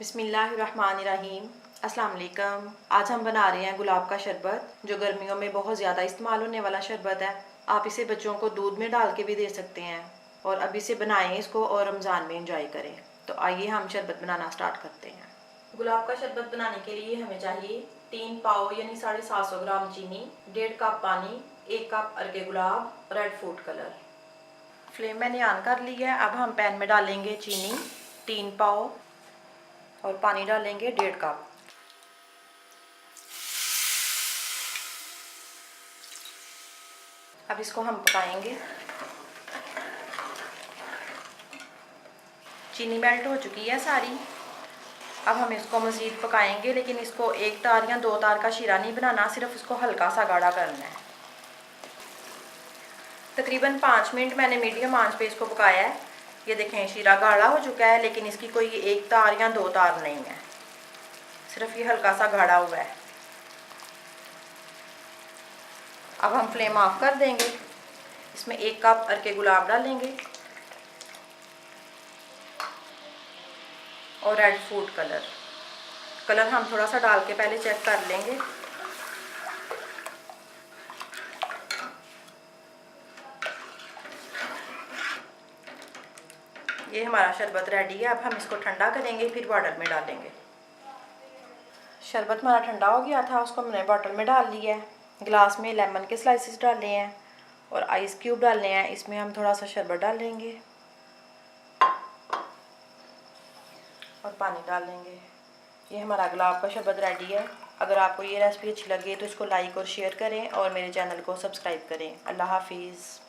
बिस्मिल्लाहिर्रहमानिर्रहीम। अस्सलाम वालेकुम। आज हम बना रहे हैं गुलाब का शरबत, जो गर्मियों में बहुत ज़्यादा इस्तेमाल होने वाला शरबत है। आप इसे बच्चों को दूध में डाल के भी दे सकते हैं और अभी से बनाएं इसको और रमज़ान में इंजॉय करें। तो आइए हम शरबत बनाना स्टार्ट करते हैं। गुलाब का शरबत बनाने के लिए हमें चाहिए 3 पाव यानी 750 ग्राम चीनी, 1.5 कप पानी, 1 कप अर्के गुलाब, रेड फूड कलर। फ्लेम मैंने ऑन कर ली है। अब हम पैन में डालेंगे चीनी 3 पाव और पानी डालेंगे 1.5 कप। अब इसको हम पकाएंगे। चीनी मेल्ट हो चुकी है सारी। अब हम इसको मज़ीद पकाएंगे, लेकिन इसको 1 तार या 2 तार का शीरा नहीं बनाना, सिर्फ इसको हल्का सा गाढ़ा करना है। तकरीबन 5 मिनट मैंने मीडियम आंच पे इसको पकाया है। ये देखें शीरा गाढ़ा हो चुका है, लेकिन इसकी कोई 1 तार या 2 तार नहीं है, सिर्फ ये हल्का सा गाढ़ा हुआ है। अब हम फ्लेम ऑफ कर देंगे। इसमें 1 कप अर्के गुलाब डालेंगे और रेड फूड कलर हम थोड़ा सा डाल के पहले चेक कर लेंगे। ये हमारा शरबत रेडी है। अब हम इसको ठंडा करेंगे, फिर बॉटल में डालेंगे। शरबत हमारा ठंडा हो गया था, उसको हमने बॉटल में डाल लिया है। गिलास में लेमन के स्लाइसेस डाले हैं और आइस क्यूब डालने हैं। इसमें हम थोड़ा सा शरबत डालेंगे और पानी डालेंगे। ये हमारा गुलाब का शरबत रेडी है। अगर आपको ये रेसिपी अच्छी लगे तो इसको लाइक और शेयर करें और मेरे चैनल को सब्सक्राइब करें। अल्लाह हाफिज़।